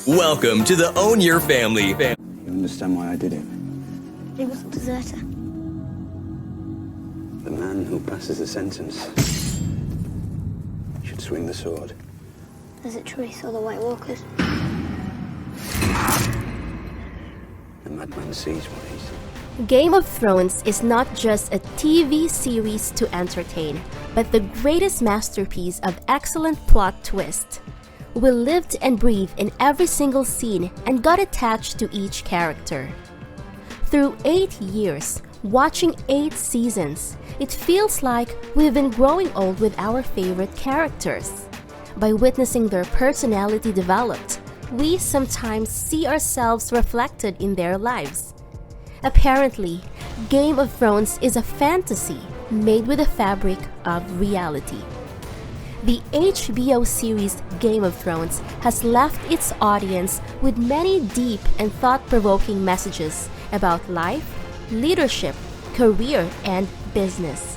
Welcome to the Own Your Family. You understand why I did it? He was a deserter. The man who passes the sentence should swing the sword. Is it true he saw the White Walkers? The madman sees what he sees. Game of Thrones is not just a TV series to entertain, but the greatest masterpiece of excellent plot twist. We lived and breathed in every single scene and got attached to each character. Through 8 years, watching 8 seasons, it feels like we've been growing old with our favorite characters. By witnessing their personality developed, we sometimes see ourselves reflected in their lives. Apparently, Game of Thrones is a fantasy made with the fabric of reality. The HBO series Game of Thrones has left its audience with many deep and thought-provoking messages about life, leadership, career, and business.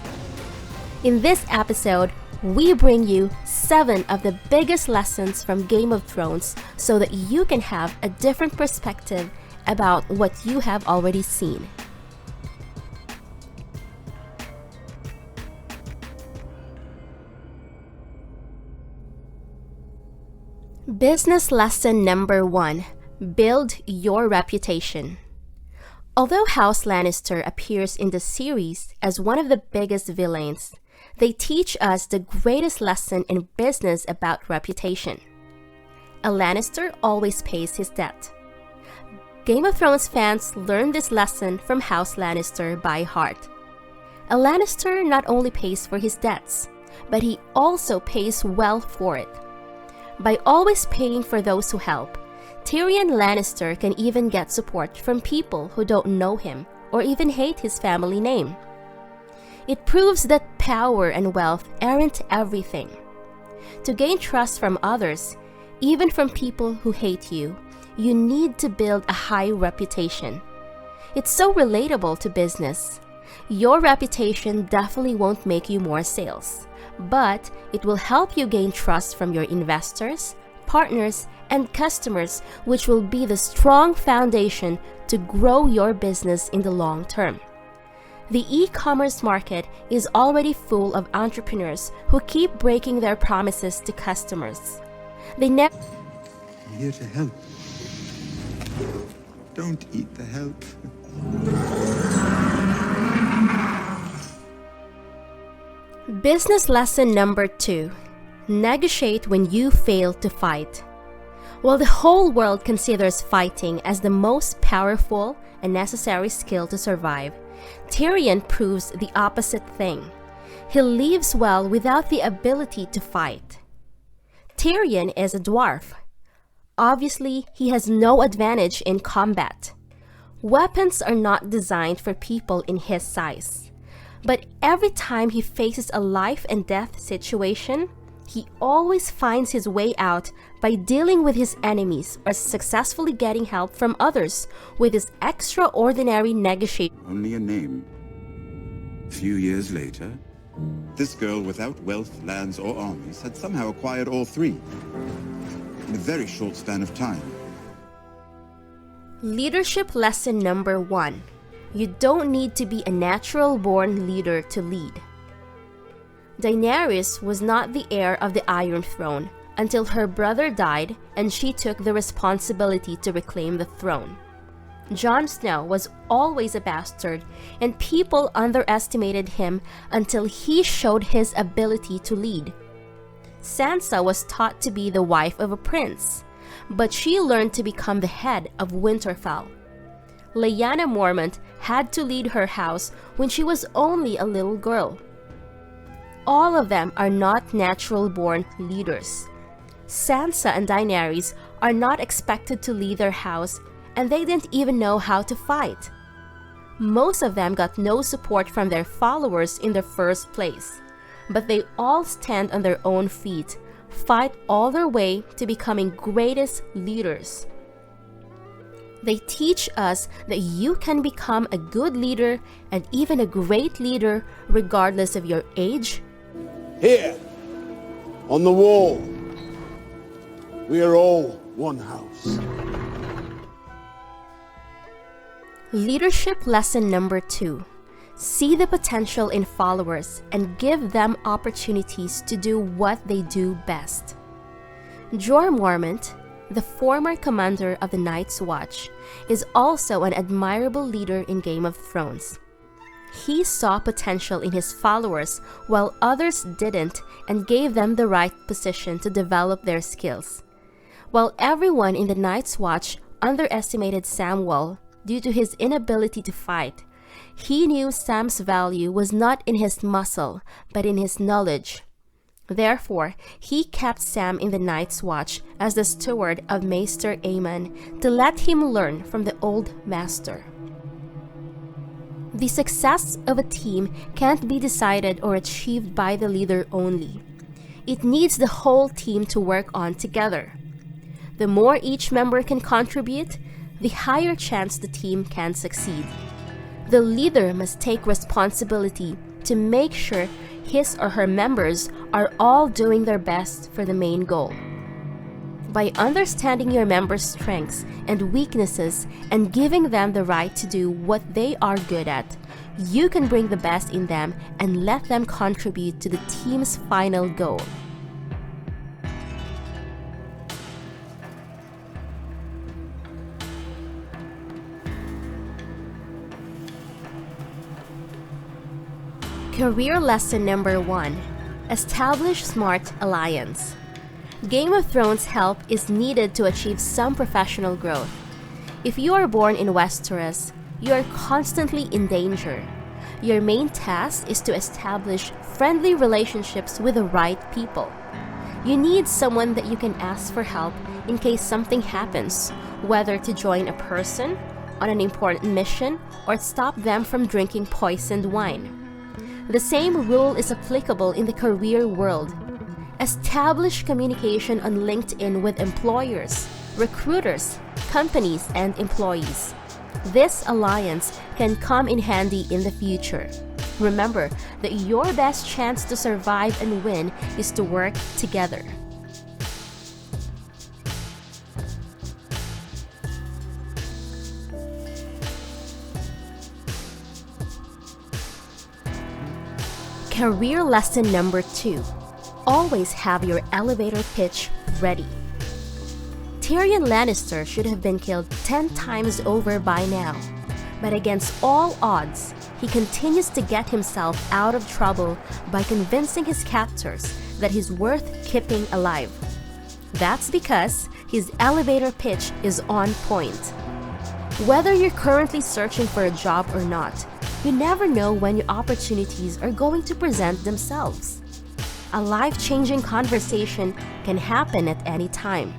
In this episode, we bring you 7 of the biggest lessons from Game of Thrones so that you can have a different perspective about what you have already seen. Business lesson number 1: build your reputation. Although House Lannister appears in the series as one of the biggest villains, they teach us the greatest lesson in business about reputation. A Lannister always pays his debt. Game of Thrones fans learn this lesson from House Lannister by heart. A Lannister not only pays for his debts, but he also pays well for it. By always paying for those who help, Tyrion Lannister can even get support from people who don't know him or even hate his family name. It proves that power and wealth aren't everything. To gain trust from others, even from people who hate you, you need to build a high reputation. It's so relatable to business. Your reputation definitely won't make you more sales, but it will help you gain trust from your investors, partners, and customers, which will be the strong foundation to grow your business in the long term. The e-commerce market is already full of entrepreneurs who keep breaking their promises to customers. They never I'm here to help. Don't eat the help. Business lesson number 2: negotiate when you fail to fight. While the whole world considers fighting as the most powerful and necessary skill to survive, Tyrion proves the opposite thing. He lives well without the ability to fight. Tyrion is a dwarf. Obviously, he has no advantage in combat. Weapons are not designed for people in his size. But every time he faces a life and death situation, he always finds his way out by dealing with his enemies or successfully getting help from others with his extraordinary negotiation. Only a name. A few years later, this girl without wealth, lands, or armies had somehow acquired all 3 in a very short span of time. Leadership lesson number 1: you don't need to be a natural-born leader to lead. Daenerys was not the heir of the Iron Throne until her brother died and she took the responsibility to reclaim the throne. Jon Snow was always a bastard, and people underestimated him until he showed his ability to lead. Sansa was taught to be the wife of a prince, but she learned to become the head of Winterfell. Lyanna Mormont had to lead her house when she was only a little girl. All of them are not natural-born leaders. Sansa and Daenerys are not expected to lead their house, and they didn't even know how to fight. Most of them got no support from their followers in the first place, but they all stand on their own feet, fight all their way to becoming greatest leaders. They teach us that you can become a good leader and even a great leader regardless of your age. Here, on the wall, we are all one house. Leadership lesson number 2. See the potential in followers and give them opportunities to do what they do best. Jorah Mormont, the former commander of the Night's Watch, is also an admirable leader in Game of Thrones. He saw potential in his followers while others didn't and gave them the right position to develop their skills. While everyone in the Night's Watch underestimated Samwell due to his inability to fight, he knew Sam's value was not in his muscle, but in his knowledge. Therefore, he kept Sam in the Night's Watch as the steward of Maester Aemon to let him learn from the old master. The success of a team can't be decided or achieved by the leader only. It needs the whole team to work on together. The more each member can contribute, the higher chance the team can succeed. The leader must take responsibility to make sure his or her members are all doing their best for the main goal. By understanding your members' strengths and weaknesses and giving them the right to do what they are good at, you can bring the best in them and let them contribute to the team's final goal. Career lesson number 1. Establish smart alliance. Game of Thrones help is needed to achieve some professional growth. If you are born in Westeros, you are constantly in danger. Your main task is to establish friendly relationships with the right people. You need someone that you can ask for help in case something happens, whether to join a person on an important mission or stop them from drinking poisoned wine. The same rule is applicable in the career world. Establish communication on LinkedIn with employers, recruiters, companies, and employees. This alliance can come in handy in the future. Remember that your best chance to survive and win is to work together. Career lesson number 2. Always have your elevator pitch ready. Tyrion Lannister should have been killed 10 times over by now, but against all odds, he continues to get himself out of trouble by convincing his captors that he's worth keeping alive. That's because his elevator pitch is on point. Whether you're currently searching for a job or not, you never know when your opportunities are going to present themselves. A life-changing conversation can happen at any time.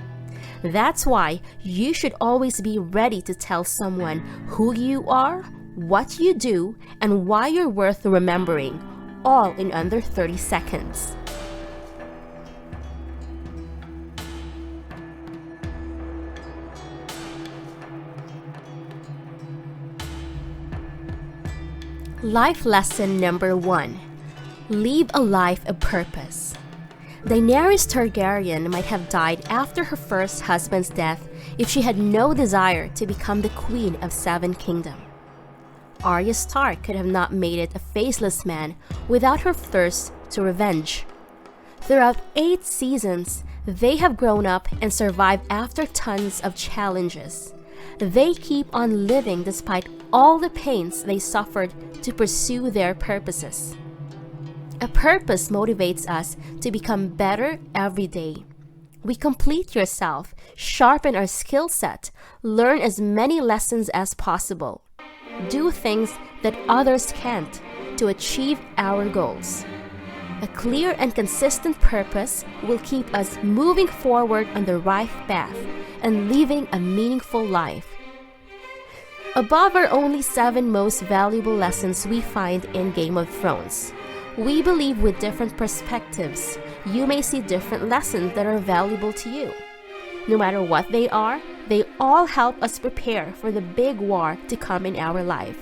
That's why you should always be ready to tell someone who you are, what you do, and why you're worth remembering, all in under 30 seconds. Life lesson number 1. Live a life of purpose. Daenerys Targaryen might have died after her first husband's death if she had no desire to become the Queen of 7 Kingdoms. Arya Stark could have not made it a faceless man without her thirst to revenge. Throughout 8 seasons, they have grown up and survived after tons of challenges. They keep on living despite all the pains they suffered to pursue their purposes. A purpose motivates us to become better every day. We complete yourself, sharpen our skill set, learn as many lessons as possible, do things that others can't to achieve our goals. A clear and consistent purpose will keep us moving forward on the right path and living a meaningful life. Above are only 7 most valuable lessons we find in Game of Thrones. We believe with different perspectives, you may see different lessons that are valuable to you. No matter what they all help us prepare for the big war to come in our life.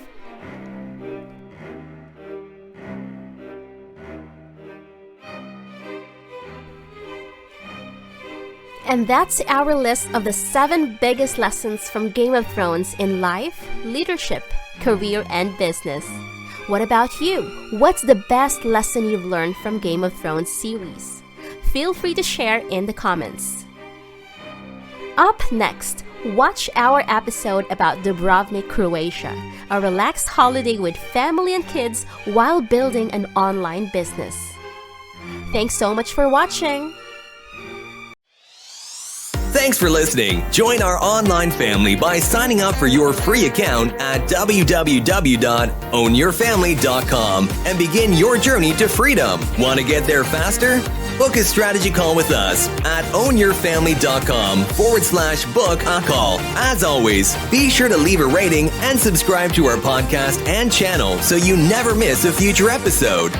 And that's our list of the 7 biggest lessons from Game of Thrones in life, leadership, career, and business. What about you? What's the best lesson you've learned from Game of Thrones series? Feel free to share in the comments. Up next, watch our episode about Dubrovnik, Croatia, a relaxed holiday with family and kids while building an online business. Thanks so much for watching! Thanks for listening. Join our online family by signing up for your free account at www.ownyourfamily.com and begin your journey to freedom. Want to get there faster? Book a strategy call with us at ownyourfamily.com/book a call. As always, be sure to leave a rating and subscribe to our podcast and channel so you never miss a future episode.